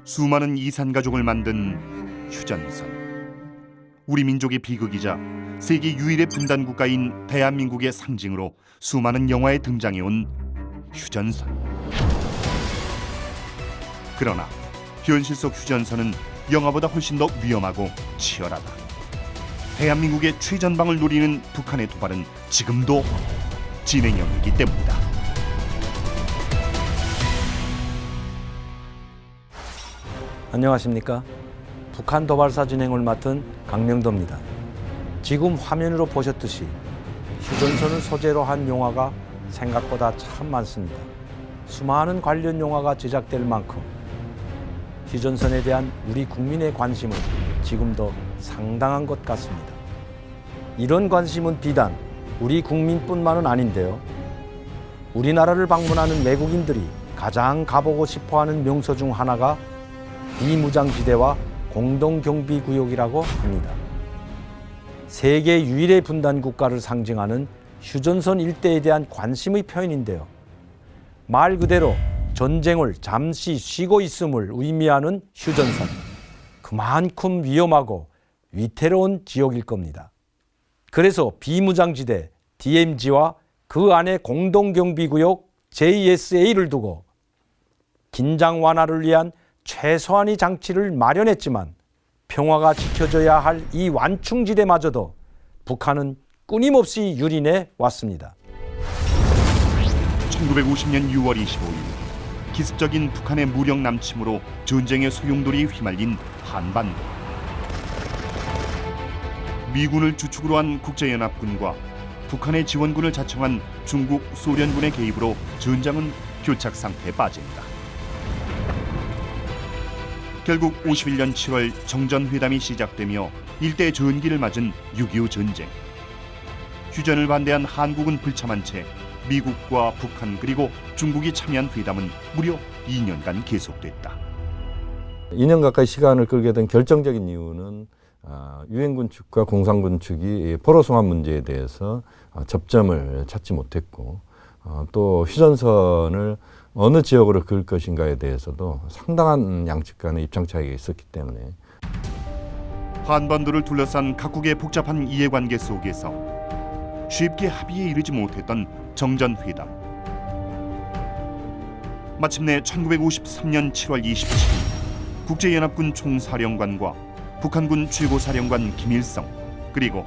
수많은 이산 가족을 만든 휴전선. 우리 민족의 비극이자 세계 유일의 분단 국가인 대한민국의 상징으로 수많은 영화에 등장해온 휴전선. 그러나 현실 속 휴전선은 영화보다 훨씬 더 위험하고 치열하다. 대한민국의 최전방을 노리는 북한의 도발은 지금도 진행형이기 때문이다. 안녕하십니까? 북한 도발사 진행을 맡은 강명도입니다. 지금 화면으로 보셨듯이 휴전선을 소재로 한 영화가 생각보다 참 많습니다. 수많은 관련 영화가 제작될 만큼 휴전선에 대한 우리 국민의 관심은 지금도 상당한 것 같습니다. 이런 관심은 비단 우리 국민뿐만은 아닌데요. 우리나라를 방문하는 외국인들이 가장 가보고 싶어하는 명소 중 하나가 비무장지대와 공동경비구역이라고 합니다. 세계 유일의 분단 국가를 상징하는 휴전선 일대에 대한 관심의 표현인데요. 말 그대로 전쟁을 잠시 쉬고 있음을 의미하는 휴전선. 그만큼 위험하고 위태로운 지역일 겁니다. 그래서 비무장지대 DMZ와 그 안에 공동경비구역 JSA를 두고 긴장 완화를 위한 최소한의 장치를 마련했지만 평화가 지켜져야 할 이 완충지대마저도 북한은 끊임없이 유린해 왔습니다. 1950년 6월 25일 기습적인 북한의 무력 남침으로 전쟁의 소용돌이에 휘말린 한반도. 미군을 주축으로 한 국제연합군과 북한의 지원군을 자청한 중국, 소련군의 개입으로 전장은 교착 상태에 빠집니다. 결국 51년 7월 정전회담이 시작되며 일대 전기를 맞은 6.25 전쟁. 휴전을 반대한 한국은 불참한 채 미국과 북한 그리고 중국이 참여한 회담은 무려 2년간 계속됐다. 2년 가까이 시간을 끌게 된 결정적인 이유는 유엔군 측과 공산군 측이 포로송환 문제에 대해서 접점을 찾지 못했고 또 휴전선을 어느 지역으로 그을 것인가에 대해서도 상당한 양측 간의 입장 차이가 있었기 때문에 한반도를 둘러싼 각국의 복잡한 이해관계 속에서 쉽게 합의에 이르지 못했던 정전회담. 마침내 1953년 7월 27일 국제연합군 총사령관과 북한군 최고사령관 김일성 그리고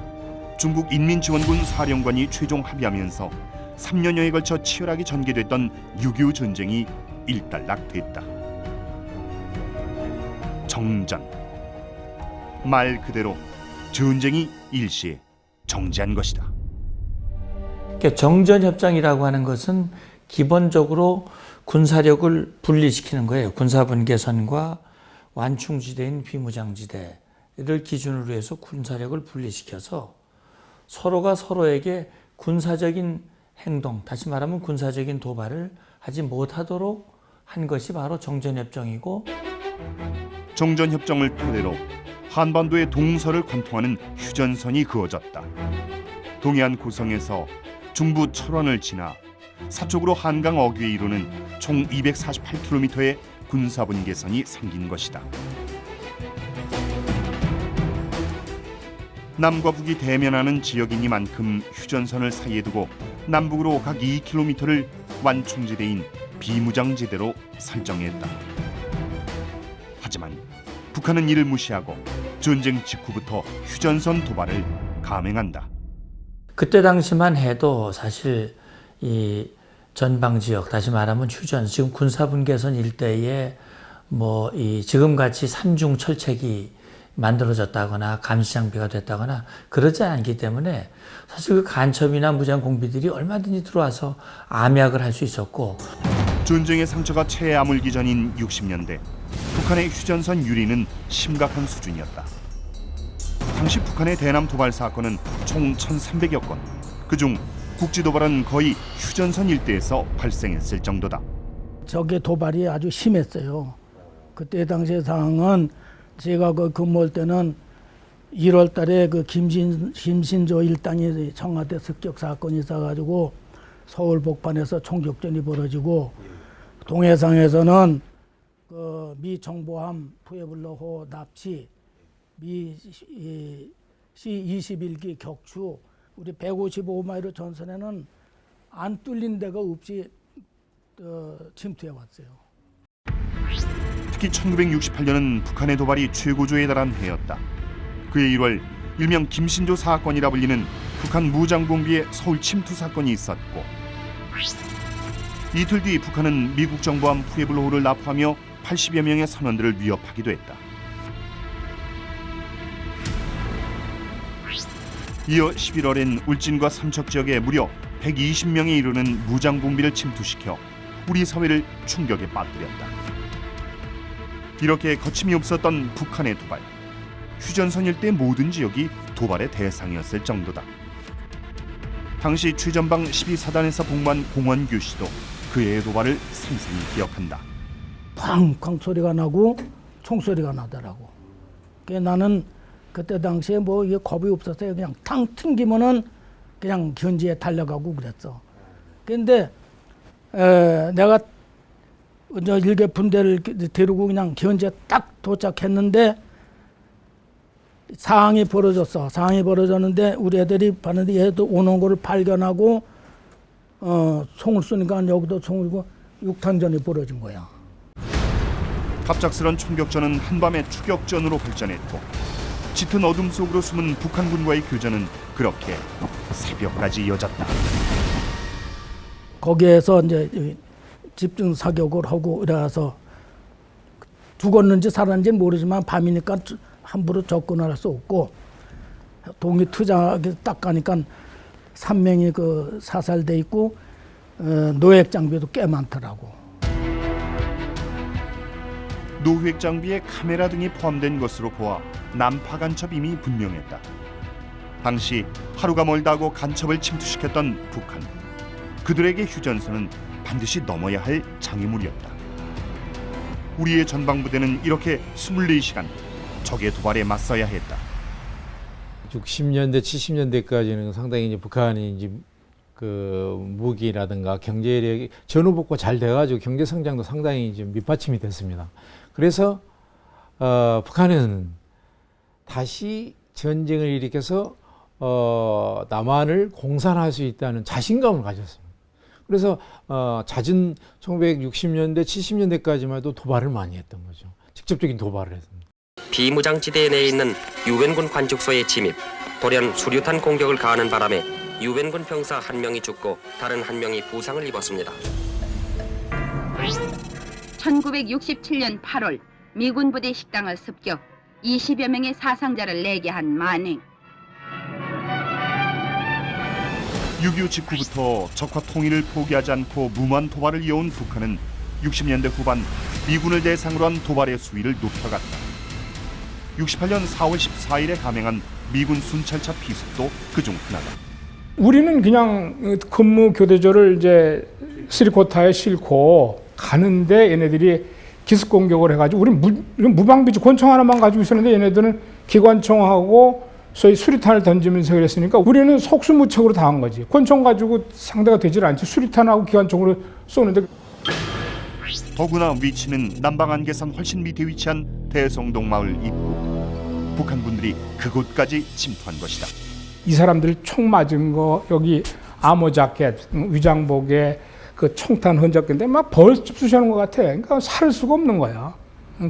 중국 인민지원군 사령관이 최종 합의하면서 3년여에 걸쳐 치열하게 전개됐던 6.25 전쟁이 일단락됐다. 정전. 말 그대로 전쟁이 일시에 정지한 것이다. 정전협정이라고 하는 것은 기본적으로 군사력을 분리시키는 거예요. 군사분계선과 완충지대인 비무장지대를 기준으로 해서 군사력을 분리시켜서 서로가 서로에게 군사적인 행동, 다시 말하면 군사적인 도발을 하지 못하도록 한 것이 바로 정전협정이고, 정전협정을 토대로 한반도의 동서를 관통하는 휴전선이 그어졌다. 동해안 고성에서 중부 철원을 지나 서쪽으로 한강 어귀에 이르는 총 248km의 군사분계선이 생긴 것이다. 남과 북이 대면하는 지역이니만큼 휴전선을 사이에 두고 남북으로 각 2km를 완충지대인 비무장지대로 설정했다. 하지만 북한은 이를 무시하고 전쟁 직후부터 휴전선 도발을 감행한다. 그때 당시만 해도 사실 이 전방 지역, 다시 말하면 휴전, 지금 군사분계선 일대에 이 지금같이 삼중 철책이 만들어졌다거나 감시 장비가 됐다거나 그러지 않기 때문에 사실 그 간첩이나 무장 공비들이 얼마든지 들어와서 암약을 할 수 있었고, 전쟁의 상처가 채 아물기 전인 60년대 북한의 휴전선 유린은 심각한 수준이었다. 당시 북한의 대남 도발 사건은 총 1,300여 건, 그중 국지 도발은 거의 휴전선 일대에서 발생했을 정도다. 적의 도발이 아주 심했어요. 그때 당시의 상황은 제가 근무할 때는 1월 달에 김신조 일당이 청와대 습격 사건이 있어가지고 서울 복판에서 총격전이 벌어지고 동해상에서는 미 정보함 푸에블로호 납치, 미 C-21기 격추, 우리 155마일의 전선에는 안 뚫린 데가 없이 침투해 왔어요. 특히 1968년은 북한의 도발이 최고조에 달한 해였다. 그해 1월 일명 김신조 사건이라 불리는 북한 무장공비의 서울 침투 사건이 있었고, 이틀 뒤 북한은 미국 정보함 푸에블로호를 납포하며 80여 명의 선원들을 위협하기도 했다. 이어 11월엔 울진과 삼척 지역에 무려 120명에 이르는 무장공비를 침투시켜 우리 사회를 충격에 빠뜨렸다. 이렇게 거침이 없었던 북한의 도발. 휴전선 일대 모든 지역이 도발의 대상이었을 정도다. 당시 최전방 12사단에서 복무한 공원규 씨도 그의 도발을 생생히 기억한다. 쾅쾅 소리가 나고 총소리가 나더라고. 나는 그때 당시에 뭐 이게 겁이 없었어요. 그냥 탕 튕기면은 그냥 견지에 달려가고 그랬어. 근데 내가 일개 분대를 데리고 그냥 견지에 딱 도착했는데 상황이 벌어졌어. 상황이 벌어졌는데 우리 애들이 봤는데 얘도 오는 거를 발견하고 총을 쏘니까 여기도 총을 쏘고 육탄전이 벌어진 거야. 갑작스런 총격전은 한밤의 추격전으로 발전했고, 짙은 어둠 속으로 숨은 북한군과의 교전은 그렇게 새벽까지 이어졌다. 거기에서 이제 집중 사격을 하고 이래서 죽었는지 살았는지 모르지만 밤이니까 함부로 접근할 수 없고, 동이 투자하게 딱 가니까 3명이 그 사살돼 있고 노획 장비도 꽤 많더라고. 노획 장비에 카메라 등이 포함된 것으로 보아 난파 간첩임이 분명했다. 당시 하루가 멀다고 간첩을 침투시켰던 북한. 그들에게 휴전선은 반드시 넘어야 할 장애물이었다. 우리의 전방부대는 이렇게 24시간 적의 도발에 맞서야 했다. 60년대, 70년대까지는 상당히 이제 북한이 이제 그 무기라든가 경제력이 전후복구 잘 돼가지고 경제 성장도 상당히 이제 밑받침이 됐습니다. 그래서 북한은 다시 전쟁을 일으켜서 남한을 공산할 수 있다는 자신감을 가졌습니다. 그래서 잦은 1960년대, 70년대까지만 해도 도발을 많이 했던 거죠. 직접적인 도발을 했습니다. 비무장지대 내에 있는 유엔군 관측소에 침입, 돌연 수류탄 공격을 가하는 바람에 유엔군 병사 1명이 죽고 다른 1명이 부상을 입었습니다. 1967년 8월 미군 부대 식당을 습격, 20여 명의 사상자를 내게 한 만행. 6.25 직후부터 적화 통일을 포기하지 않고 무모한 도발을 이어온 북한은 60년대 후반 미군을 대상으로 한 도발의 수위를 높여갔다. 68년 4월 14일에 감행한 미군 순찰차 피습도 그중 하나다. 우리는 그냥 근무 교대조를 이제 스리코타에 싣고 가는데 얘네들이 기습 공격을 해가지고 우리는 무방비지 권총 하나만 가지고 있었는데 얘네들은 기관총하고 소위 수류탄을 던지면서 그랬으니까 우리는 속수무책으로 당한 거지. 권총 가지고 상대가 되질 않지. 수류탄하고 기관총으로 쏘는데. 더구나 위치는 남방 안개산 훨씬 밑에 위치한 대성동 마을 입구. 북한군들이 그곳까지 침투한 것이다. 이 사람들 총 맞은 거 여기 아모 자켓, 위장복에 그 총탄 흔적인데 막 벌집 쑤시는 것 같아. 그러니까 살 수가 없는 거야.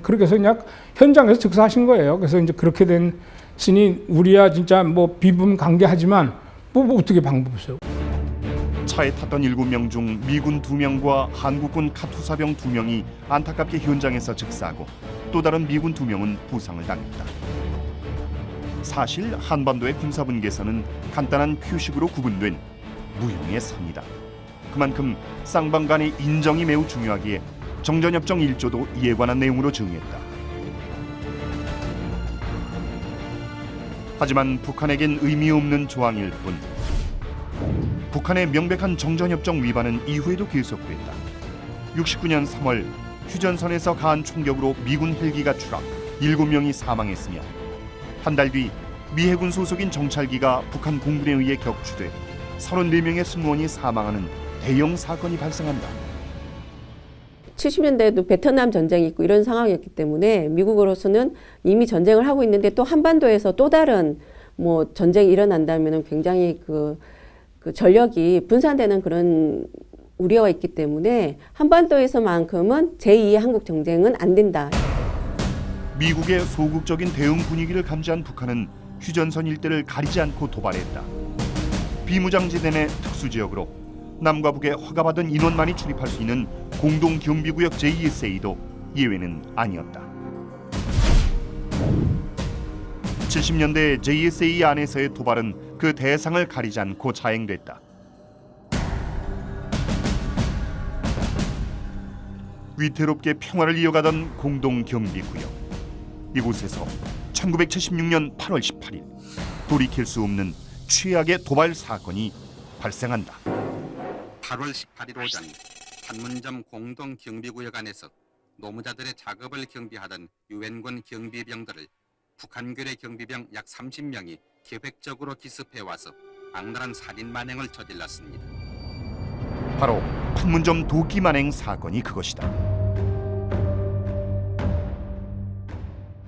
그렇게 해서 그냥 현장에서 즉사하신 거예요. 그래서 이제 그렇게 됐으니 우리야 진짜 뭐 비분관계하지만 뭐 어떻게 방법 없어요. 차에 탔던 7명 중 미군 2명과 한국군 카투사병 2명이 안타깝게 현장에서 즉사하고 또 다른 미군 2명은 부상을 당했다. 사실 한반도의 군사분계선은 간단한 표식으로 구분된 무형의 선이다. 그만큼 쌍방 간의 인정이 매우 중요하기에 정전협정 1조도 이에 관한 내용으로 정의했다. 하지만 북한에겐 의미 없는 조항일 뿐 북한의 명백한 정전협정 위반은 이후에도 계속됐다. 69년 3월 휴전선에서 가한 총격으로 미군 헬기가 추락, 7명이 사망했으며 한 달 뒤 미 해군 소속인 정찰기가 북한 공군에 의해 격추돼 34명의 승무원이 사망하는 대형 사건이 발생한다. 70년대에도 베트남 전쟁이 있고 이런 상황이었기 때문에 미국으로서는 이미 전쟁을 하고 있는데 또 한반도에서 또 다른 뭐 전쟁이 일어난다면 굉장히 그 전력이 분산되는 그런 우려가 있기 때문에 한반도에서만큼은 제2의 한국 전쟁은 안 된다. 미국의 소극적인 대응 분위기를 감지한 북한은 휴전선 일대를 가리지 않고 도발했다. 비무장지대 내 특수지역으로 남과 북의 허가받은 인원만이 출입할 수 있는 공동경비구역 JSA도 예외는 아니었다. 70년대 JSA 안에서의 도발은 그 대상을 가리지 않고 자행됐다. 위태롭게 평화를 이어가던 공동경비구역. 이곳에서 1976년 8월 18일 돌이킬 수 없는 최악의 도발 사건이 발생한다. 8월 18일 오전 판문점 공동경비구역 안에서 노무자들의 작업을 경비하던 유엔군 경비병들을 북한괴뢰 경비병 약 30명이 계획적으로 기습해와서 악랄한 살인 만행을 저질렀습니다. 바로 판문점 도끼 만행 사건이 그것이다.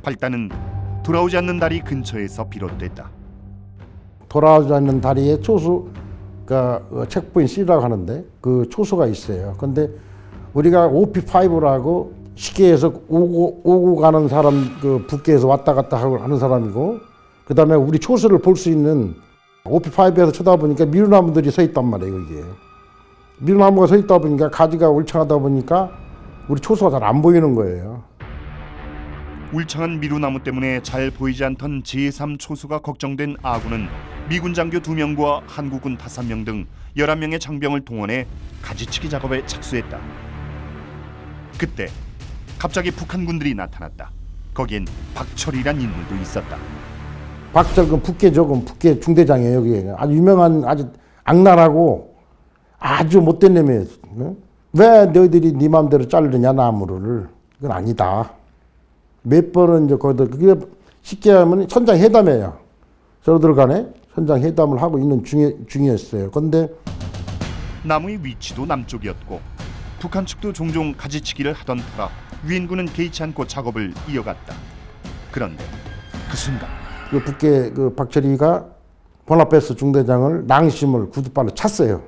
발단은 돌아오지 않는 다리 근처에서 비롯됐다. 돌아오지 않는 다리에 초수가 체크포인트 C라고 하는데 그 초수가 있어요. 근데 우리가 OP5라고 시계에서 오고 가는 사람, 그 북계에서 왔다 갔다 하는 사람이고, 그 다음에 우리 초수를 볼 수 있는 OP5에서 쳐다보니까 미루나무들이 서 있단 말이에요, 이게. 미루나무가 서 있다 보니까 가지가 울창하다 보니까 우리 초수가 잘 안 보이는 거예요. 울창한 미루나무 때문에 잘 보이지 않던 제3 초수가 걱정된 아군은 미군 장교 2명과 한국군 5명 등 11명의 장병을 동원해 가지치기 작업에 착수했다. 그때 갑자기 북한 군들이 나타났다. 거기엔 박철이란 인물도 있었다. 박철근 북계 중대장이에요. 여기 아주 유명한 아주 악랄하고 아주 못된 놈이에요. 왜 너희들이 네 마음대로 자르느냐 나무를. 그건 아니다. 몇 번은 이제 거기다 그게 쉽게 하면 선장 회담이에요. 저들 간에 선장 회담을 하고 있는 중이었어요. 그런데 나무의 위치도 남쪽이었고 북한 측도 종종 가지치기를 하던 터라 유엔군은 개의치 않고 작업을 이어갔다. 그런데 그 순간 그 북계 그 박철이가 보나페스 중대장을 낭심을 구두발로 찼어요.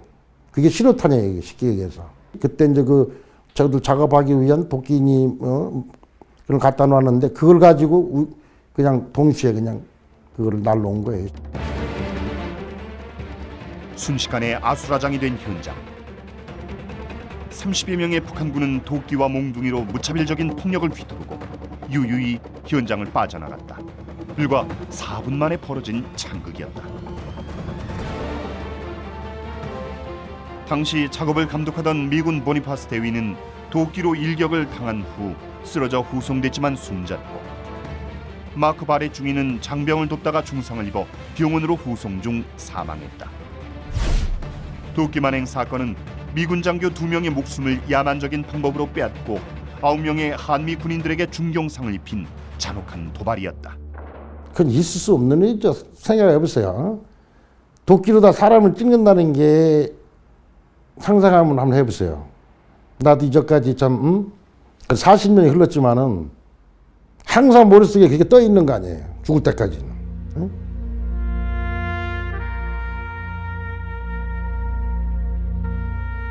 그게 신호탄이에요, 쉽게 얘기해서. 그때 이제 그 저들 작업하기 위한 도끼니 그걸 갖다 놨는데 그걸 가지고 그냥 동시에 그냥 그걸 날라온 거예요. 순식간에 아수라장이 된 현장. 30여 명의 북한군은 도끼와 몽둥이로 무차별적인 폭력을 휘두르고 유유히 현장을 빠져나갔다. 불과 4분 만에 벌어진 창극이었다. 당시 작업을 감독하던 미군 보니파스 대위는 도끼로 일격을 당한 후 쓰러져 후송됐지만 숨졌고 마크 바레 중위는 장병을 돕다가 중상을 입어 병원으로 후송 중 사망했다. 도끼 만행 사건은 미군 장교 2명의 목숨을 야만적인 방법으로 빼앗고 9명의 한미 군인들에게 중경상을 입힌 잔혹한 도발이었다. 그건 있을 수 없는 일이죠. 생각해보세요. 도끼로 다 사람을 찍는다는 게 상상하면 한번 해보세요. 나도 이전까지 참 40년이 흘렀지만은 항상 머릿속에 그게 떠 있는 거 아니에요. 죽을 때까지는. 응?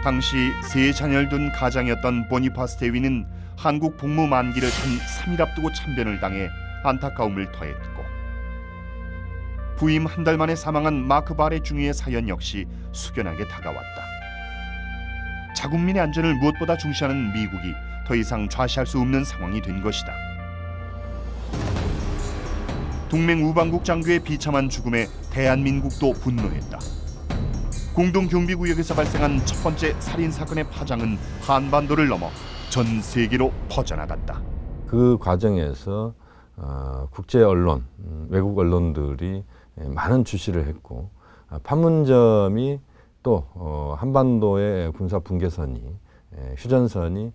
당시 3자녀를 둔 가장이었던 보니파스 대위는 한국 복무 만기를 단 3일 앞두고 참변을 당해 안타까움을 더했고 부임 한 달 만에 사망한 마크 바레 중위의 사연 역시 숙연하게 다가왔다. 자국민의 안전을 무엇보다 중시하는 미국이 더 이상 좌시할 수 없는 상황이 된 것이다. 동맹 우방국 장교의 비참한 죽음에 대한민국도 분노했다. 공동경비구역에서 발생한 첫 번째 살인사건의 파장은 한반도를 넘어 전 세계로 퍼져나갔다. 그 과정에서 국제 언론, 외국 언론들이 많은 주시를 했고 판문점이 또 한반도의 군사 분계선이 휴전선이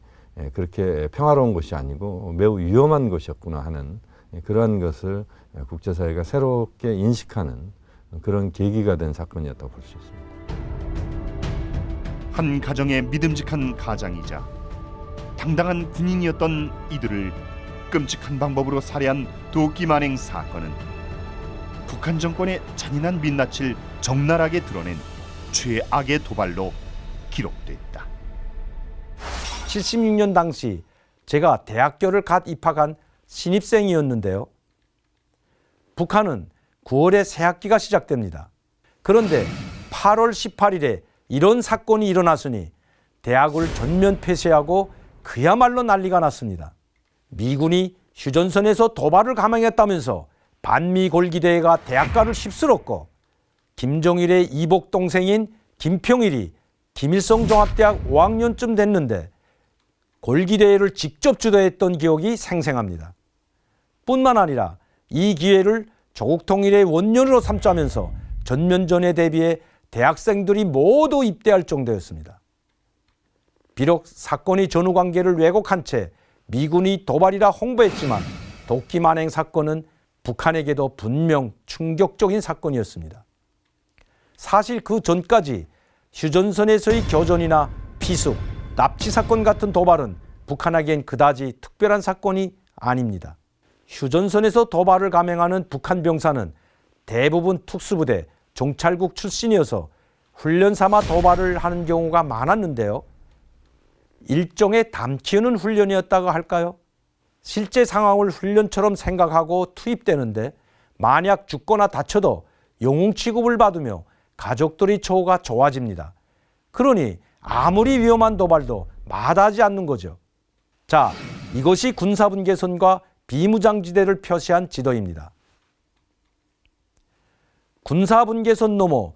그렇게 평화로운 곳이 아니고 매우 위험한 곳이었구나 하는 그러한 것을 국제사회가 새롭게 인식하는 그런 계기가 된 사건이었다고 볼 수 있습니다. 한 가정의 믿음직한 가장이자 당당한 군인이었던 이들을 끔찍한 방법으로 살해한 도끼 만행 사건은 북한 정권의 잔인한 민낯을 적나라하게 드러낸 최악의 도발로 기록됐다. 76년 당시 제가 대학교를 갓 입학한 신입생이었는데요. 북한은 9월에 새학기가 시작됩니다. 그런데 8월 18일에 이런 사건이 일어났으니 대학을 전면 폐쇄하고 그야말로 난리가 났습니다. 미군이 휴전선에서 도발을 감행했다면서 반미 골기대회가 대학가를 휩쓸었고 김정일의 이복 동생인 김평일이 김일성 종합대학 5학년쯤 됐는데 골기대회를 직접 주도했던 기억이 생생합니다. 뿐만 아니라 이 기회를 조국 통일의 원년으로 삼자면서 전면전에 대비해 대학생들이 모두 입대할 정도였습니다. 비록 사건이 전후 관계를 왜곡한 채 미군이 도발이라 홍보했지만 도끼 만행 사건은 북한에게도 분명 충격적인 사건이었습니다. 사실 그 전까지 휴전선에서의 교전이나 피습, 납치 사건 같은 도발은 북한에겐 그다지 특별한 사건이 아닙니다. 휴전선에서 도발을 감행하는 북한 병사는 대부분 특수부대, 정찰국 출신이어서 훈련 삼아 도발을 하는 경우가 많았는데요. 일종의 담 키우는 훈련이었다고 할까요? 실제 상황을 훈련처럼 생각하고 투입되는데 만약 죽거나 다쳐도 영웅 취급을 받으며 가족들의 처우가 좋아집니다. 그러니 아무리 위험한 도발도 마다하지 않는 거죠. 자, 이것이 군사분계선과 비무장지대를 표시한 지도입니다. 군사분계선 너머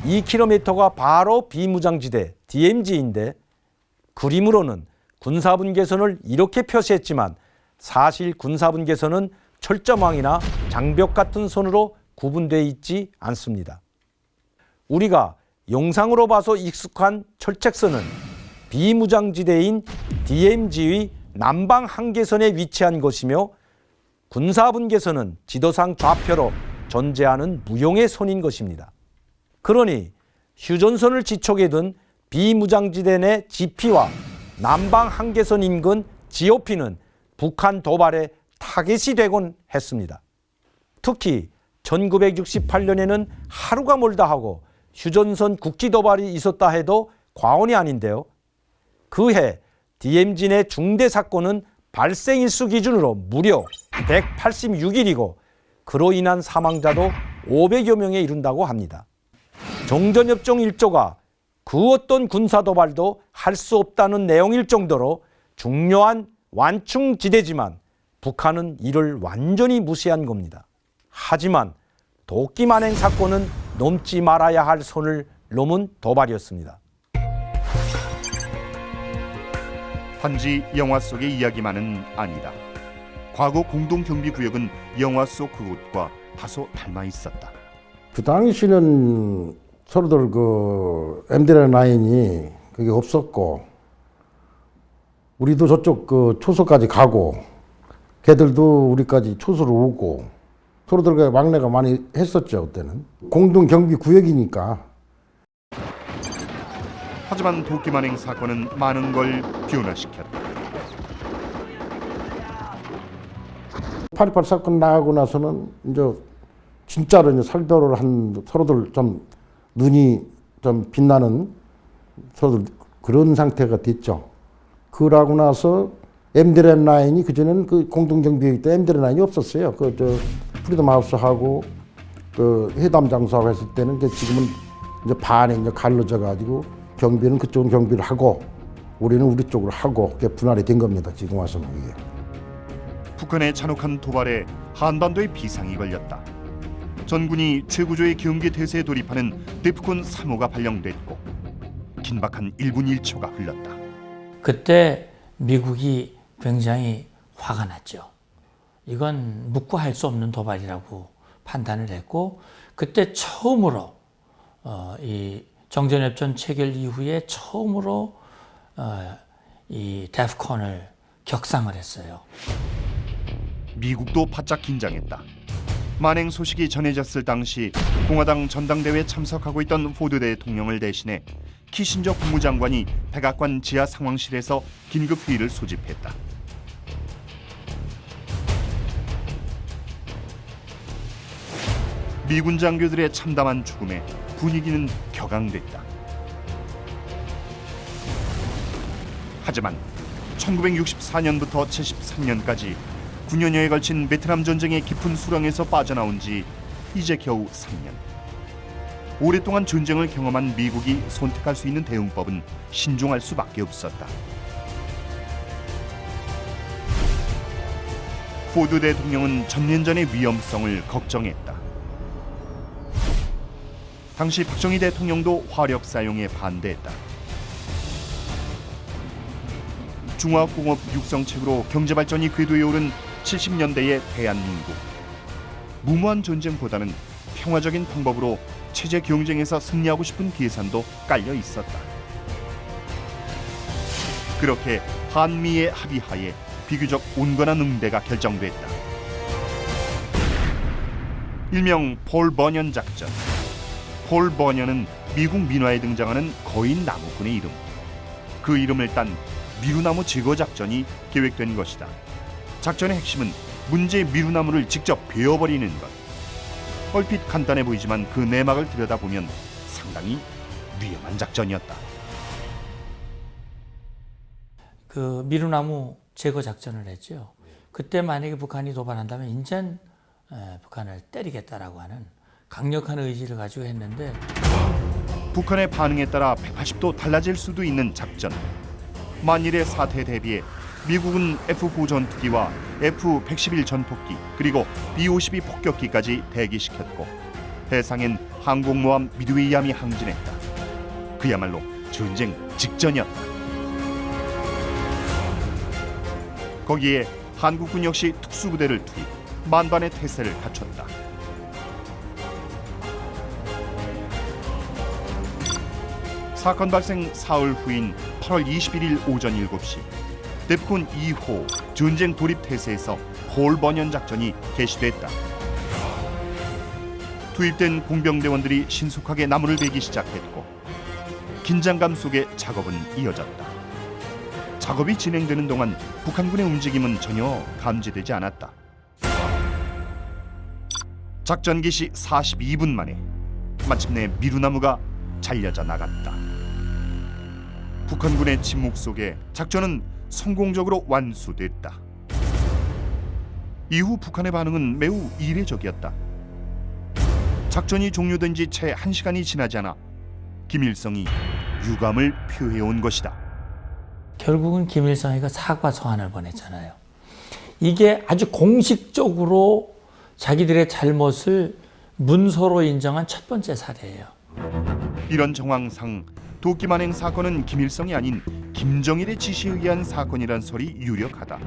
2km가 바로 비무장지대 DMZ인데 그림으로는 군사분계선을 이렇게 표시했지만 사실 군사분계선은 철조망이나 장벽 같은 선으로 구분되어 있지 않습니다. 우리가 영상으로 봐서 익숙한 철책선은 비무장지대인 DMZ의 남방 한계선에 위치한 것이며 군사분계선은 지도상 좌표로 존재하는 무용의 선인 것입니다. 그러니 휴전선을 지촉에 둔 비무장지대 내 GP와 남방 한계선 인근 GOP는 북한 도발의 타겟이 되곤 했습니다. 특히 1968년에는 하루가 멀다 하고 휴전선 국지 도발이 있었다 해도 과언이 아닌데요. 그해 DMZ 내 중대 사건은 발생 일수 기준으로 무려 186일이고 그로 인한 사망자도 500여 명에 이른다고 합니다. 정전협정 1조가 그 어떤 군사도발도 할 수 없다는 내용일 정도로 중요한 완충지대지만 북한은 이를 완전히 무시한 겁니다. 하지만 도끼 만행 사건은 넘지 말아야 할 선을 넘은 도발이었습니다. 단지 영화 속의 이야기만은 아니다. 과거 공동경비구역은 영화 속 그곳과 다소 닮아 있었다. 그 당시는 서로들 그 MDL 라인이 그게 없었고 우리도 저쪽 그 초소까지 가고 걔들도 우리까지 초소로 오고 서로들 왕래가 많이 했었죠. 그때는 공동경비구역이니까. 하지만 도끼 만행 사건은 많은 걸 변화시켰다. 8.28 사건 나가고 나서는 이제 진짜로 이제 살도를 한 서로들 좀 눈이 좀 빛나는 서로들 그런 상태가 됐죠. 그러고 나서 MDL 라인이 그전에는 그 공동경비였기 때문에 MDL 라인이 없었어요. 그 저 프리덤 하우스하고 그 회담 장소하고 했을 때는 이제 지금은 이제 반에 이제 갈라져 가지고 경비는 그쪽은 경비를 하고 우리는 우리 쪽으로 하고 그게 분할이 된 겁니다. 지금 와서는 이게. 북한의 잔혹한 도발에 한반도에 비상이 걸렸다. 전군이 최구조의 경계 태세에 돌입하는 데프콘 3호가 발령됐고 긴박한 1분 1초가 흘렀다. 그때 미국이 굉장히 화가 났죠. 이건 묵고 할 수 없는 도발이라고 판단을 했고 그때 처음으로 이 정전협정 체결 이후에 처음으로 이 데프콘을 격상을 했어요. 미국도 바짝 긴장했다. 만행 소식이 전해졌을 당시 공화당 전당대회에 참석하고 있던 포드 대통령을 대신해 키신저 국무장관이 백악관 지하 상황실에서 긴급 회의를 소집했다. 미군 장교들의 참담한 죽음에 분위기는 격앙됐다. 하지만 1964년부터 73년까지 9년여에 걸친 베트남 전쟁의 깊은 수렁에서 빠져나온 지 이제 겨우 3년. 오랫동안 전쟁을 경험한 미국이 선택할 수 있는 대응법은 신중할 수밖에 없었다. 포드 대통령은 전면전의 위험성을 걱정했다. 당시 박정희 대통령도 화력 사용에 반대했다. 중화공업 육성책으로 경제발전이 궤도에 오른 70년대의 대한민국. 무모한 전쟁보다는 평화적인 방법으로 체제 경쟁에서 승리하고 싶은 계산도 깔려 있었다. 그렇게 한미의 합의하에 비교적 온건한 응대가 결정됐다. 일명 폴 버년 작전. 폴 버년은 미국 민화에 등장하는 거인 나무꾼의 이름. 그 이름을 딴 미루나무 제거 작전이 계획된 것이다. 작전의 핵심은 문제의 미루나무를 직접 베어버리는 것. 얼핏 간단해 보이지만 그 내막을 들여다보면 상당히 위험한 작전이었다. 그 미루나무 제거 작전을 했죠. 그때 만약에 북한이 도발한다면 인전 북한을 때리겠다라고 하는 강력한 의지를 가지고 했는데 북한의 반응에 따라 180도 달라질 수도 있는 작전. 만일의 사태에 대비해 미국은 F-9 전투기와 F-111 전폭기 그리고 B-52 폭격기까지 대기시켰고 해상엔 항공모함 미드웨이함이 항진했다. 그야말로 전쟁 직전이었다. 거기에 한국군 역시 특수부대를 투입, 만반의 태세를 갖췄다. 사건 발생 사흘 후인 8월 21일 오전 7시 데프콘 2호 전쟁 돌입 태세에서 폴 버년 작전이 개시됐다. 투입된 공병대원들이 신속하게 나무를 베기 시작했고 긴장감 속에 작업은 이어졌다. 작업이 진행되는 동안 북한군의 움직임은 전혀 감지되지 않았다. 작전 개시 42분 만에 마침내 미루나무가 잘려져 나갔다. 북한군의 침묵 속에 작전은 성공적으로 완수됐다. 이후 북한의 반응은 매우 이례적이었다. 작전이 종료된 지 채 1시간이 지나지 않아 김일성이 유감을 표해온 것이다. 결국은 김일성이가 사과 서한을 보냈잖아요. 이게 아주 공식적으로 자기들의 잘못을 문서로 인정한 첫 번째 사례예요. 이런 정황상 도끼만행 사건은 김일성이 아닌 김정일의 지시에 의한 사건이란 설이 유력하다.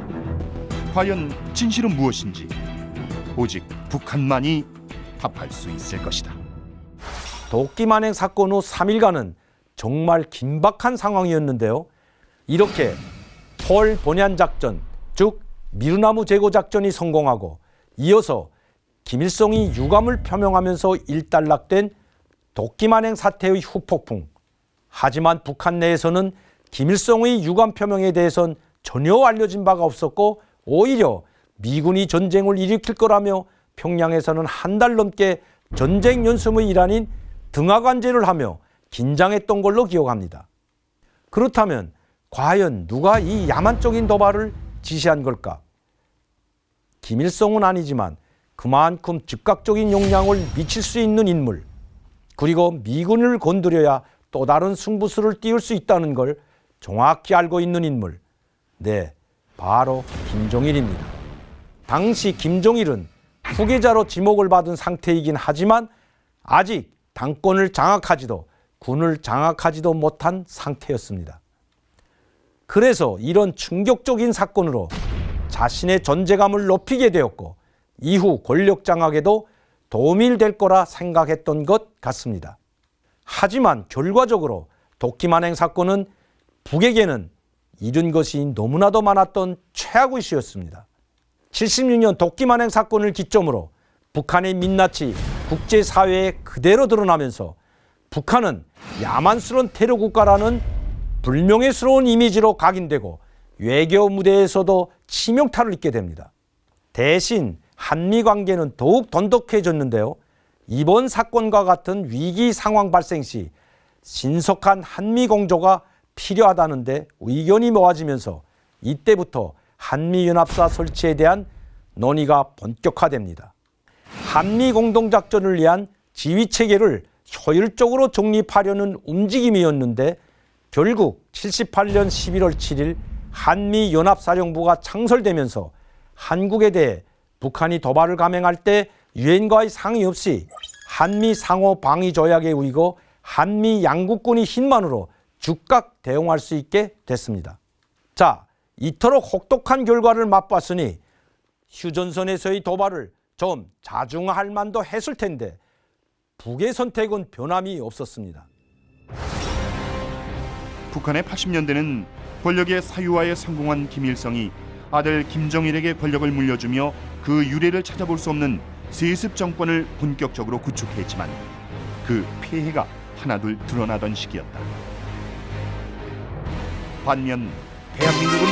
과연 진실은 무엇인지 오직 북한만이 답할 수 있을 것이다. 도끼만행 사건 후 3일간은 정말 긴박한 상황이었는데요. 이렇게 폴 버년 작전, 즉 미루나무 제거 작전이 성공하고 이어서 김일성이 유감을 표명하면서 일단락된 도끼만행 사태의 후폭풍. 하지만 북한 내에서는 김일성의 유감 표명에 대해선 전혀 알려진 바가 없었고 오히려 미군이 전쟁을 일으킬 거라며 평양에서는 한 달 넘게 전쟁 연습의 일환인 등하관제를 하며 긴장했던 걸로 기억합니다. 그렇다면 과연 누가 이 야만적인 도발을 지시한 걸까? 김일성은 아니지만 그만큼 즉각적인 영향을 미칠 수 있는 인물, 그리고 미군을 건드려야 또 다른 승부수를 띄울 수 있다는 걸 정확히 알고 있는 인물. 네, 바로 김종일입니다. 당시 김종일은 후계자로 지목을 받은 상태이긴 하지만 아직 당권을 장악하지도 군을 장악하지도 못한 상태였습니다. 그래서 이런 충격적인 사건으로 자신의 존재감을 높이게 되었고 이후 권력 장악에도 도움이 될 거라 생각했던 것 같습니다. 하지만 결과적으로 도끼만행 사건은 북에게는 잃은 것이 너무나도 많았던 최악 이슈였습니다. 76년 도끼만행 사건을 기점으로 북한의 민낯이 국제사회에 그대로 드러나면서 북한은 야만스러운 테러 국가라는 불명예스러운 이미지로 각인되고 외교 무대에서도 치명타를 입게 됩니다. 대신 한미 관계는 더욱 돈독해졌는데요. 이번 사건과 같은 위기 상황 발생 시 신속한 한미 공조가 필요하다는데 의견이 모아지면서 이때부터 한미연합사 설치에 대한 논의가 본격화됩니다. 한미 공동작전을 위한 지휘체계를 효율적으로 정립하려는 움직임이었는데 결국 78년 11월 7일 한미연합사령부가 창설되면서 한국에 대해 북한이 도발을 감행할 때 유엔과의 상의 없이 한미 상호 방위 조약에 의거 한미 양국군이 힘만으로 즉각 대응할 수 있게 됐습니다. 자, 이토록 혹독한 결과를 맛봤으니 휴전선에서의 도발을 좀 자중할 만도 했을 텐데 북의 선택은 변함이 없었습니다. 북한의 80년대는 권력의 사유화에 성공한 김일성이 아들 김정일에게 권력을 물려주며 그 유래를 찾아볼 수 없는 세습 정권을 본격적으로 구축했지만 그 폐해가 하나둘 드러나던 시기였다. 반면 대한민국은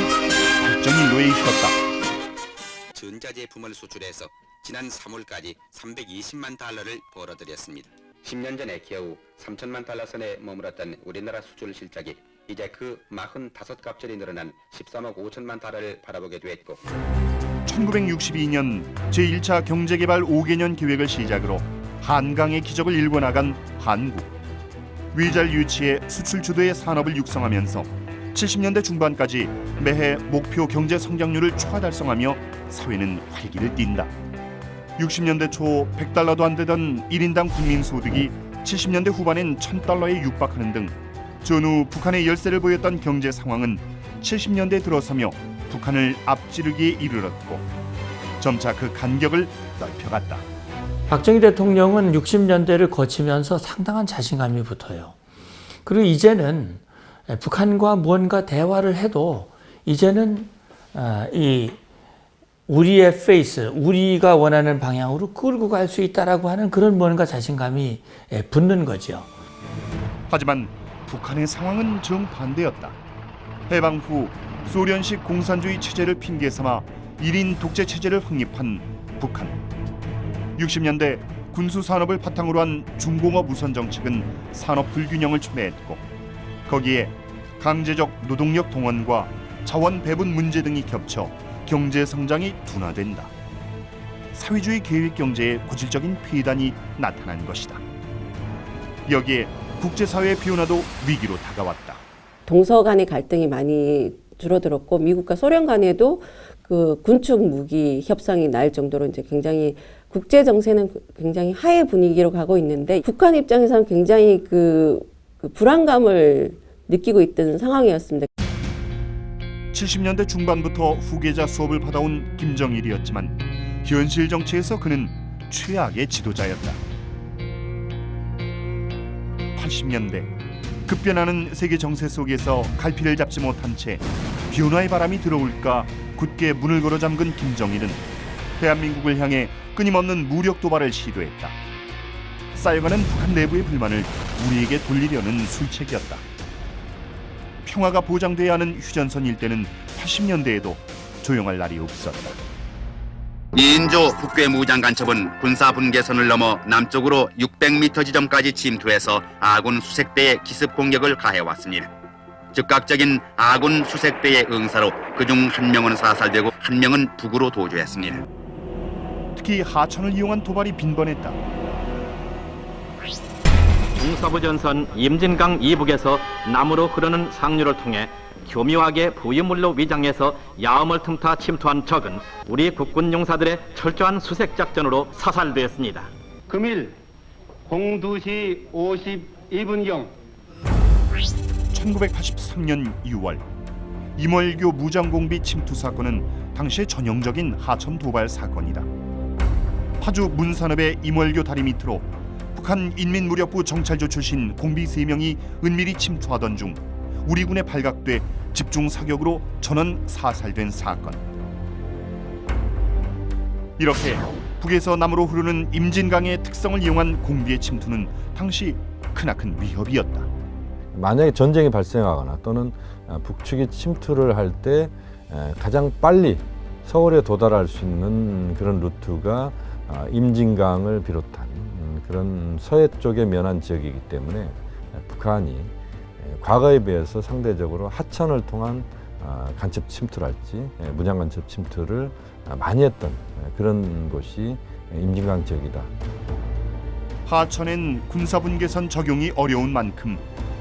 발전일로에 있었다. 전자제품을 수출해서 지난 3월까지 320만 달러를 벌어들였습니다. 10년 전에 겨우 3천만 달러 선에 머물었던 우리나라 수출 실적이 이제 그 45값절이 늘어난 13억 5천만 달러를 바라보게 됐고 1962년 제1차 경제개발 5개년 계획을 시작으로 한강의 기적을 일궈나간 한국. 위잘 유치해 수출 주도의 산업을 육성하면서 70년대 중반까지 매해 목표 경제 성장률을 초과 달성하며 사회는 활기를 띈다. 60년대 초 100달러도 안 되던 1인당 국민소득이 70년대 후반엔 1000달러에 육박하는 등 전후 북한의 열세를 보였던 경제 상황은 70년대 들어서며 북한을 앞지르기에 이르렀고 점차 그 간격을 넓혀갔다. 박정희 대통령은 60년대를 거치면서 상당한 자신감이 붙어요. 그리고 이제는 북한과 무언가 대화를 해도 이제는 이 우리의 페이스, 우리가 원하는 방향으로 끌고 갈 수 있다라고 하는 그런 무언가 자신감이 붙는 거죠. 하지만 북한의 상황은 정반대였다. 해방 후 소련식 공산주의 체제를 핑계 삼아 1인 독재 체제를 확립한 북한. 60년대 군수 산업을 바탕으로 한 중공업 우선 정책은 산업 불균형을 초래했고 거기에 강제적 노동력 동원과 자원 배분 문제 등이 겹쳐 경제 성장이 둔화된다. 사회주의 계획 경제의 고질적인 폐단이 나타난 것이다. 여기에 국제사회의 변화도 위기로 다가왔다. 동서 간의 갈등이 많이 줄어들었고 미국과 소련 간에도 그 군축 무기 협상이 날 정도로 이제 굉장히 국제 정세는 굉장히 하해 분위기로 가고 있는데 북한 입장에서는 굉장히 그 불안감을 느끼고 있던 상황이었습니다. 70년대 중반부터 후계자 수업을 받아온 김정일이었지만 현실 정치에서 그는 최악의 지도자였다. 80년대 급변하는 세계 정세 속에서 갈피를 잡지 못한 채 변화의 바람이 들어올까 굳게 문을 걸어 잠근 김정일은 대한민국을 향해 끊임없는 무력 도발을 시도했다. 쌓여가는 북한 내부의 불만을 우리에게 돌리려는 술책이었다. 평화가 보장돼야 하는 휴전선 일대는 80년대에도 조용할 날이 없었다. 2인조 북괴 무장 간첩은 군사 분계선을 넘어 남쪽으로 600m 지점까지 침투해서 아군 수색대에 기습 공격을 가해왔습니다. 즉각적인 아군 수색대의 응사로 그중 한 명은 사살되고 한 명은 북으로 도주했습니다. 특히 하천을 이용한 도발이 빈번했다. 중서부전선 임진강 이북에서 남으로 흐르는 상류를 통해 교묘하게 부유물로 위장해서 야음을 틈타 침투한 적은 우리 국군 용사들의 철저한 수색 작전으로 사살되었습니다. 금일 02시 52분경 1983년 6월 임월교 무장공비 침투 사건은 당시의 전형적인 하천 도발 사건이다. 파주 문산읍의 임월교 다리 밑으로 북한 인민무력부 정찰조 출신 공비 3명이 은밀히 침투하던 중 우리 군에 발각돼 집중 사격으로 전원 사살된 사건. 이렇게 북에서 남으로 흐르는 임진강의 특성을 이용한 공비의 침투는 당시 크나큰 위협이었다. 만약에 전쟁이 발생하거나 또는 북측이 침투를 할 때 가장 빨리 서울에 도달할 수 있는 그런 루트가 임진강을 비롯한 그런 서해 쪽에 면한 지역이기 때문에 북한이 과거에 비해서 상대적으로 하천을 통한 간첩 침투랄지 무장 간첩 침투를 많이 했던 그런 곳이 임진강 지역이다. 하천엔 군사분계선 적용이 어려운 만큼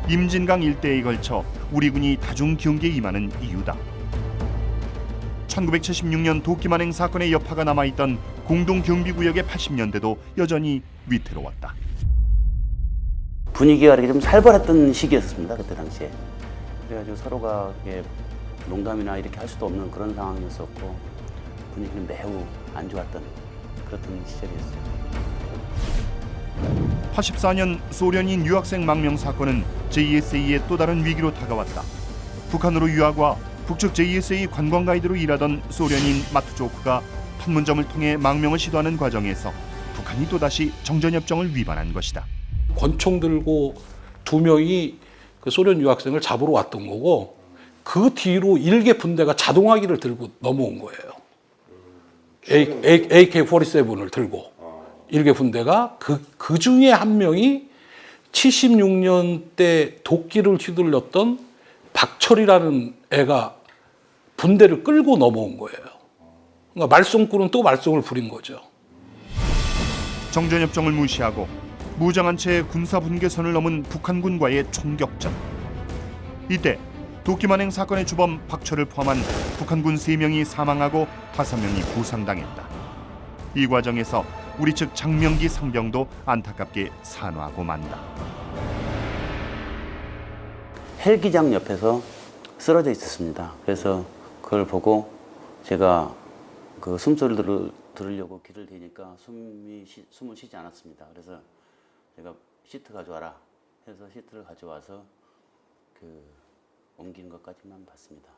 임진강 일대에 걸쳐 우리 군이 다중 경계에 임하는 이유다. 1976년 도끼만행 사건의 여파가 남아있던 공동경비구역의 80년대도 여전히 위태로웠다. 분위기가 이렇게 좀 살벌했던 시기였습니다. 그때 당시에. 그래가지고 서로가 이렇게 농담이나 이렇게 할 수도 없는 그런 상황이었었고 분위기는 매우 안 좋았던 그랬던 시절이었어요. 84년 소련인 유학생 망명 사건은 JSA의 또 다른 위기로 다가왔다. 북한으로 유학와 북측 JSA 관광 가이드로 일하던 소련인 마트조크가 판문점을 통해 망명을 시도하는 과정에서 북한이 또다시 정전협정을 위반한 것이다. 권총 들고 2명이 그 소련 유학생을 잡으러 왔던 거고 그 뒤로 일개 분대가 자동화기를 들고 넘어온 거예요. AK-47을 들고 일개 분대가 그 중에 한 명이 76년대 도끼를 휘둘렀던 박철이라는 애가 분대를 끌고 넘어온 거예요. 그러니까 말썽꾼은 또 말썽을 부린 거죠. 정전협정을 무시하고 무장한 채 군사분계선을 넘은 북한군과의 총격전. 이때 도끼만행 사건의 주범 박철을 포함한 북한군 3명이 사망하고 5명이 부상당했다. 이 과정에서 우리 측 장명기 상병도 안타깝게 산화하고 만다. 헬기장 옆에서 쓰러져 있었습니다. 그래서 그걸 보고 제가 그 숨소리를 들으려고 귀를 대니까 숨을 쉬지 않았습니다. 그래서 제가 시트 가져와라 해서 시트를 가져와서 옮기는 것까지만 봤습니다.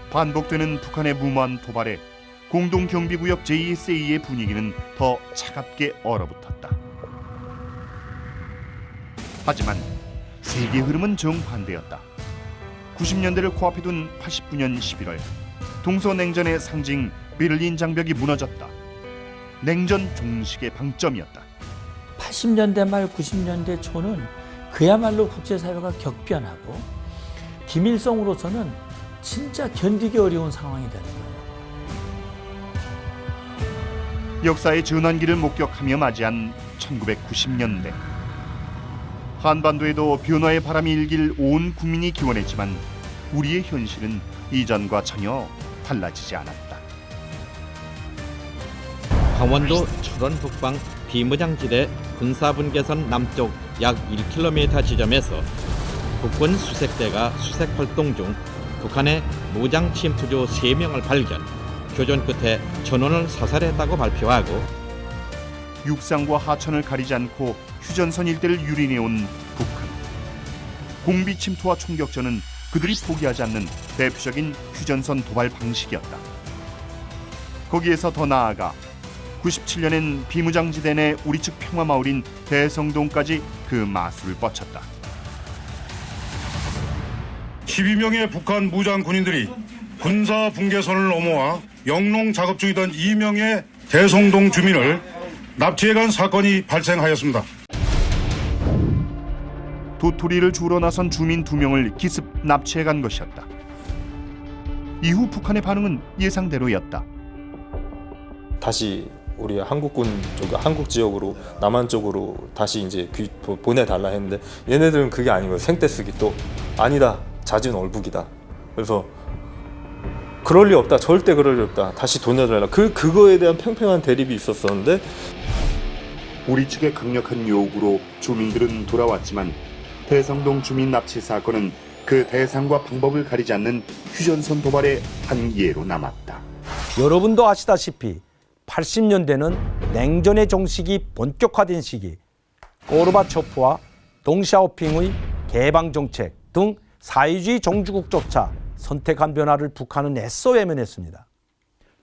반복되는 북한의 무모한 도발에 공동경비구역 JSA의 분위기는 더 차갑게 얼어붙었다. 하지만 세계 흐름은 정반대였다. 90년대를 코앞에 둔 89년 11월 동서냉전의 상징 베를린 장벽이 무너졌다. 냉전 종식의 방점이었다. 80년대 말 90년대 초는 그야말로 국제사회가 격변하고 김일성으로서는 진짜 견디기 어려운 상황이 되는 거예요. 역사의 전환기를 목격하며 맞이한 1990년대. 한반도에도 변화의 바람이 일길 온 국민이 기원했지만 우리의 현실은 이전과 전혀 달라지지 않았다. 강원도 철원 북방 비무장지대 군사분계선 남쪽 약 1km 지점에서 국군 수색대가 수색 활동 중 북한의 무장 침투조 3명을 발견, 교전 끝에 전원을 사살했다고 발표하고 육상과 하천을 가리지 않고 휴전선 일대를 유린해온 북한. 공비 침투와 총격전은 그들이 포기하지 않는 대표적인 휴전선 도발 방식이었다. 거기에서 더 나아가 97년엔 비무장지대 내 우리 측 평화마을인 대성동까지 그 마술을 뻗쳤다. 12명의 북한 무장 군인들이 군사 분계선을 넘어와 영농 작업 중이던 2명의 대성동 주민을 납치해간 사건이 발생하였습니다. 도토리를 주우러 나선 주민 2명을 기습 납치해간 것이었다. 이후 북한의 반응은 예상대로였다. 다시 우리 한국군 쪽, 한국 지역으로 남한 쪽으로 다시 이제 보내달라 했는데 얘네들은 그게 아닌 거예요. 생떼쓰기 또 아니다. 자진 얼북이다. 그래서 그럴 리 없다. 절대 그럴 리 없다. 다시 보내달라. 그거에 대한 팽팽한 대립이 있었었는데 우리 측의 강력한 요구로 주민들은 돌아왔지만 대성동 주민 납치 사건은 그 대상과 방법을 가리지 않는 휴전선 도발의 한 예로 남았다. 여러분도 아시다시피 80년대는 냉전의 종식이 본격화된 시기, 고르바초프와 동시아오핑의 개방 정책 등 사회주의 종주국조차 선택한 변화를 북한은 애써 외면했습니다.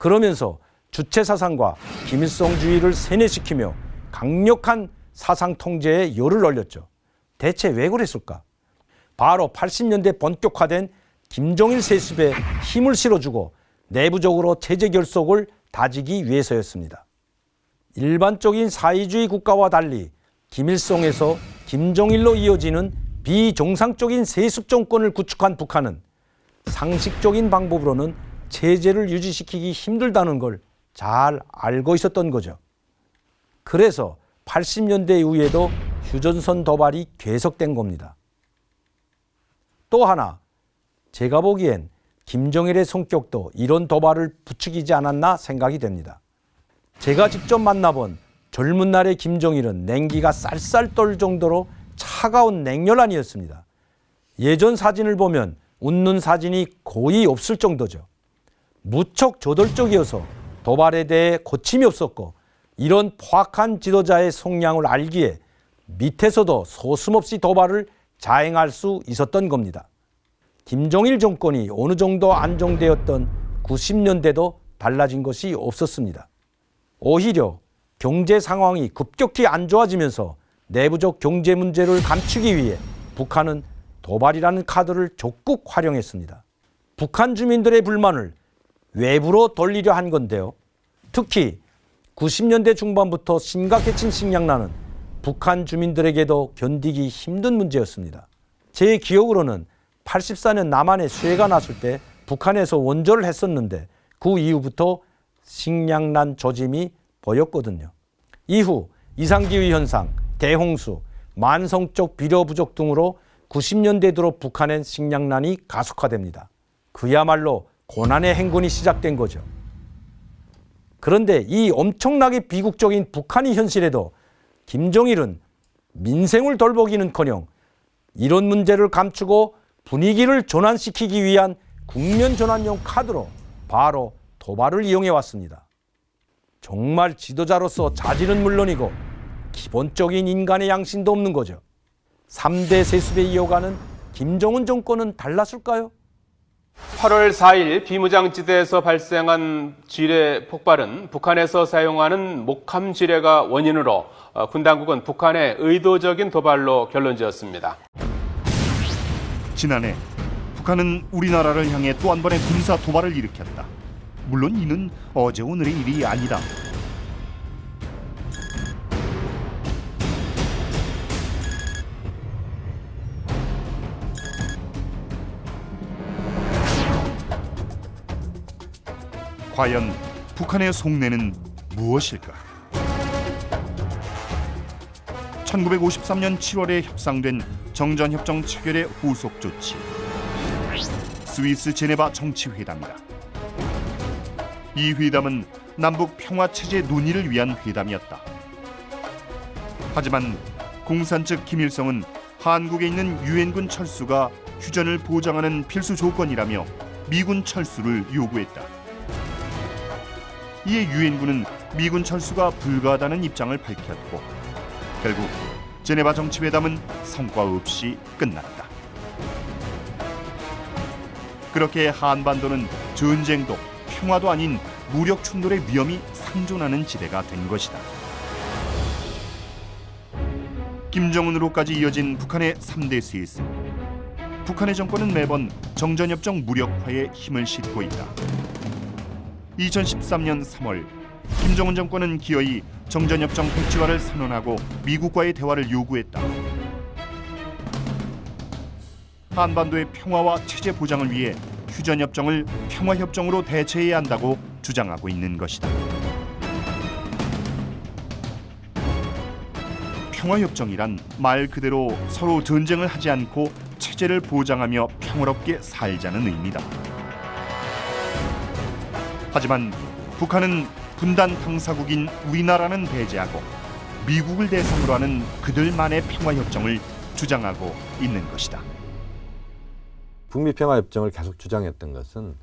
그러면서 주체 사상과 김일성주의를 세뇌시키며 강력한 사상 통제에 열을 올렸죠. 대체 왜 그랬을까? 바로 80년대 본격화된 김정일 세습에 힘을 실어주고 내부적으로 체제 결속을 다지기 위해서였습니다. 일반적인 사회주의 국가와 달리 김일성에서 김정일로 이어지는 비정상적인 세습 정권을 구축한 북한은 상식적인 방법으로는 체제를 유지시키기 힘들다는 걸 잘 알고 있었던 거죠. 그래서 80년대 이후에도 휴전선 도발이 계속된 겁니다. 또 하나, 제가 보기엔 김정일의 성격도 이런 도발을 부추기지 않았나 생각이 됩니다. 제가 직접 만나본 젊은 날의 김정일은 냉기가 쌀쌀 떨 정도로 차가운 냉혈한이었습니다. 예전 사진을 보면 웃는 사진이 거의 없을 정도죠. 무척 저돌적이어서 도발에 대해 거침이 없었고, 이런 포악한 지도자의 성향을 알기에 밑에서도 소슴없이 도발을 자행할 수 있었던 겁니다. 김정일 정권이 어느 정도 안정되었던 90년대도 달라진 것이 없었습니다. 오히려 경제 상황이 급격히 안 좋아지면서 내부적 경제 문제를 감추기 위해 북한은 도발이라는 카드를 적극 활용했습니다. 북한 주민들의 불만을 외부로 돌리려 한 건데요. 특히 90년대 중반부터 심각해진 식량난은 북한 주민들에게도 견디기 힘든 문제였습니다. 제 기억으로는 84년 남한에 수해가 났을 때 북한에서 원조를 했었는데 그 이후부터 식량난 조짐이 보였거든요. 이후 이상기후 현상, 대홍수, 만성적 비료 부족 등으로 90년대 들어 북한의 식량난이 가속화됩니다. 그야말로 고난의 행군이 시작된 거죠. 그런데 이 엄청나게 비극적인 북한의 현실에도 김정일은 민생을 돌보기는커녕 이런 문제를 감추고 분위기를 전환시키기 위한 국면 전환용 카드로 바로 도발을 이용해 왔습니다. 정말 지도자로서 자질은 물론이고 기본적인 인간의 양심도 없는 거죠. 3대 세습에 이어가는 김정은 정권은 달랐을까요? 8월 4일 비무장지대에서 발생한 지뢰 폭발은 북한에서 사용하는 목함 지뢰가 원인으로 군 당국은 북한의 의도적인 도발로 결론지었습니다. 지난해 북한은 우리나라를 향해 또 한 번의 군사 도발을 일으켰다. 물론 이는 어제 오늘의 일이 아니다. 과연 북한의 속내는 무엇일까? 1953년 7월에 협상된 정전협정 체결의 후속 조치, 스위스 제네바 정치회담이다. 이 회담은 남북 평화체제 논의를 위한 회담이었다. 하지만 공산 측 김일성은 한국에 있는 유엔군 철수가 휴전을 보장하는 필수 조건이라며 미군 철수를 요구했다. 이에 유엔군은 미군 철수가 불가하다는 입장을 밝혔고 결국 제네바 정치회담은 성과 없이 끝났다. 그렇게 한반도는 전쟁도 평화도 아닌 무력 충돌의 위험이 상존하는 지대가 된 것이다. 김정은으로까지 이어진 북한의 3대 세습. 북한의 정권은 매번 정전협정 무력화에 힘을 싣고 있다. 2013년 3월 김정은 정권은 기어이 정전협정 백지화를 선언하고 미국과의 대화를 요구했다. 한반도의 평화와 체제 보장을 위해 휴전협정을 평화협정으로 대체해야 한다고 주장하고 있는 것이다. 평화협정이란 말 그대로 서로 전쟁을 하지 않고 체제를 보장하며 평화롭게 살자는 의미다. 하지만 북한은 분단 당사국인 우리나라는 배제하고 미국을 대상으로 하는 그들만의 평화협정을 주장하고 있는 것이다. 북미 평화협정을 계속 주장했던 것은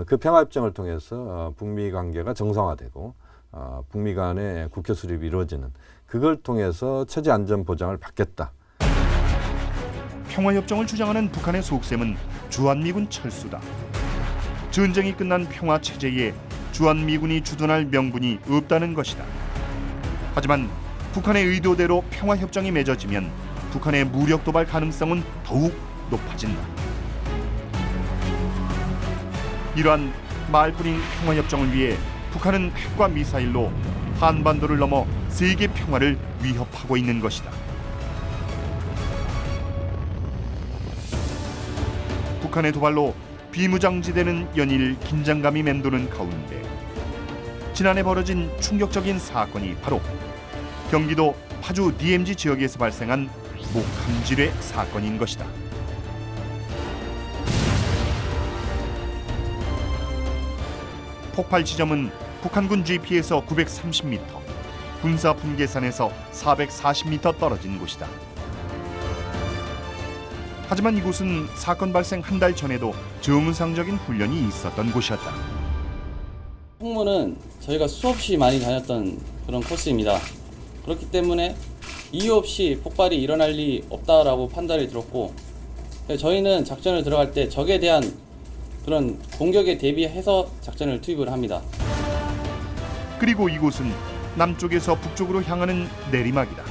그 평화협정을 통해서 북미 관계가 정상화되고 북미 간의 국교 수립이 이루어지는 그걸 통해서 체제 안전 보장을 받겠다. 평화협정을 주장하는 북한의 속셈은 주한미군 철수다. 전쟁이 끝난 평화체제에 주한미군이 주둔할 명분이 없다는 것이다. 하지만 북한의 의도대로 평화협정이 맺어지면 북한의 무력 도발 가능성은 더욱 높아진다. 이러한 말뿐인 평화협정을 위해 북한은 핵과 미사일로 한반도를 넘어 세계 평화를 위협하고 있는 것이다. 북한의 도발로 비무장지대는 연일 긴장감이 맴도는 가운데 지난해 벌어진 충격적인 사건이 바로 경기도 파주 DMZ 지역에서 발생한 목함지뢰 사건인 것이다. 폭발 지점은 북한군 GP에서 930m, 군사 분계선에서 440m 떨어진 곳이다. 하지만 이곳은 사건 발생 한 달 전에도 정상적인 훈련이 있었던 곳이었다. 홍무는 저희가 수없이 많이 다녔던 그런 코스입니다. 그렇기 때문에 이유 없이 폭발이 일어날 리 없다라고 판단이 들었고, 저희는 작전을 들어갈 때 적에 대한 그런 공격에 대비해서 작전을 투입을 합니다. 그리고 이곳은 남쪽에서 북쪽으로 향하는 내리막이다.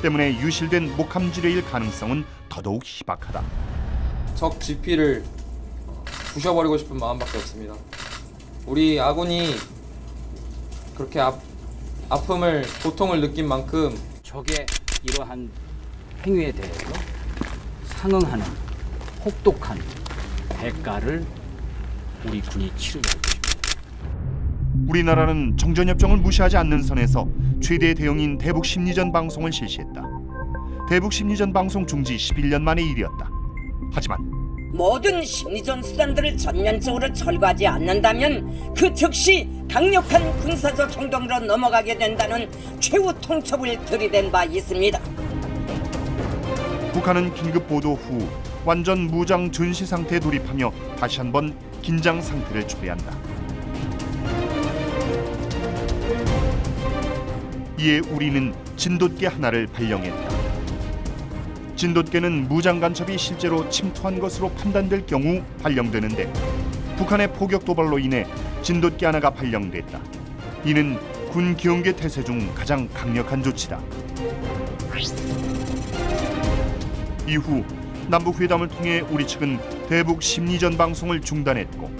때문에 유실된 목함지뢰일 가능성은 더더욱 희박하다. 적 GP를 부셔버리고 싶은 마음밖에 없습니다. 우리 아군이 그렇게 아픔을, 고통을 느낀 만큼 적의 이러한 행위에 대해서 상응하는 혹독한 대가를 우리 군이 치르게 할 것입니다. 우리나라는 정전협정을 무시하지 않는 선에서 최대 대형인 대북심리전 방송을 실시했다. 대북심리전 방송 중지 11년 만의 일이었다. 하지만 모든 심리전 수단들을 전면적으로 철거하지 않는다면 그 즉시 강력한 군사적 행동으로 넘어가게 된다는 최후 통첩을 들이댄 바 있습니다. 북한은 긴급 보도 후 완전 무장 전시 상태에 돌입하며 다시 한번 긴장 상태를 초래한다. 이에 우리는 진돗개 하나를 발령했다. 진돗개는 무장 간첩이 실제로 침투한 것으로 판단될 경우 발령되는데 북한의 포격 도발로 인해 진돗개 하나가 발령됐다. 이는 군 경계 태세 중 가장 강력한 조치다. 이후 남북 회담을 통해 우리 측은 대북 심리전 방송을 중단했고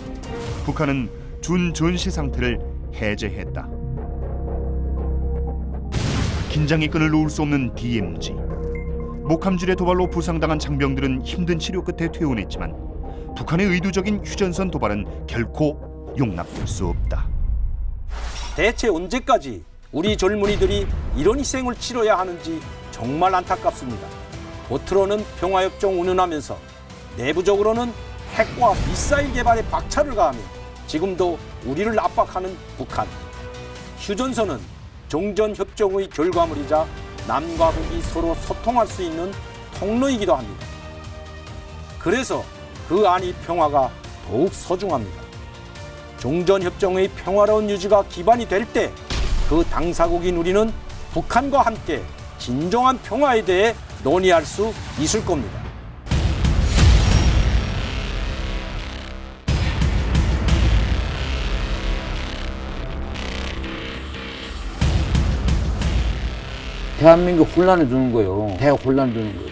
북한은 준전시 상태를 해제했다. 긴장의 끈을 놓을 수 없는 DMZ. 목함지뢰 도발로 부상당한 장병들은 힘든 치료 끝에 퇴원했지만 북한의 의도적인 휴전선 도발은 결코 용납될 수 없다. 대체 언제까지 우리 젊은이들이 이런 희생을 치러야 하는지 정말 안타깝습니다. 겉으로는 평화협정 운운하면서 내부적으로는 핵과 미사일 개발에 박차를 가하며 지금도 우리를 압박하는 북한. 휴전선은 정전협정의 결과물이자 남과 북이 서로 소통할 수 있는 통로이기도 합니다. 그래서 그 안이 평화가 더욱 소중합니다. 종전협정의 평화로운 유지가 기반이 될 때 그 당사국인 우리는 북한과 함께 진정한 평화에 대해 논의할 수 있을 겁니다. 대한민국 혼란을 주는 거예요. 대혼란 주는 거예요.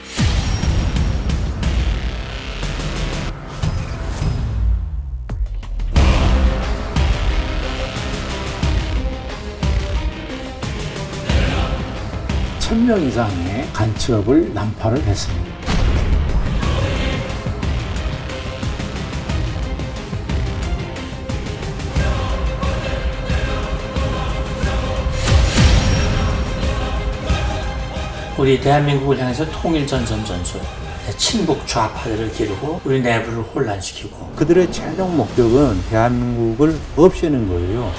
천명 이상의 간첩을 난파를 했습니다. 우리 대한민국을 향해서 통일전선 전술, 친북 좌파들을 기르고 우리 내부를 혼란시키고 그들의 최종 목적은 대한민국을 없애는 거예요.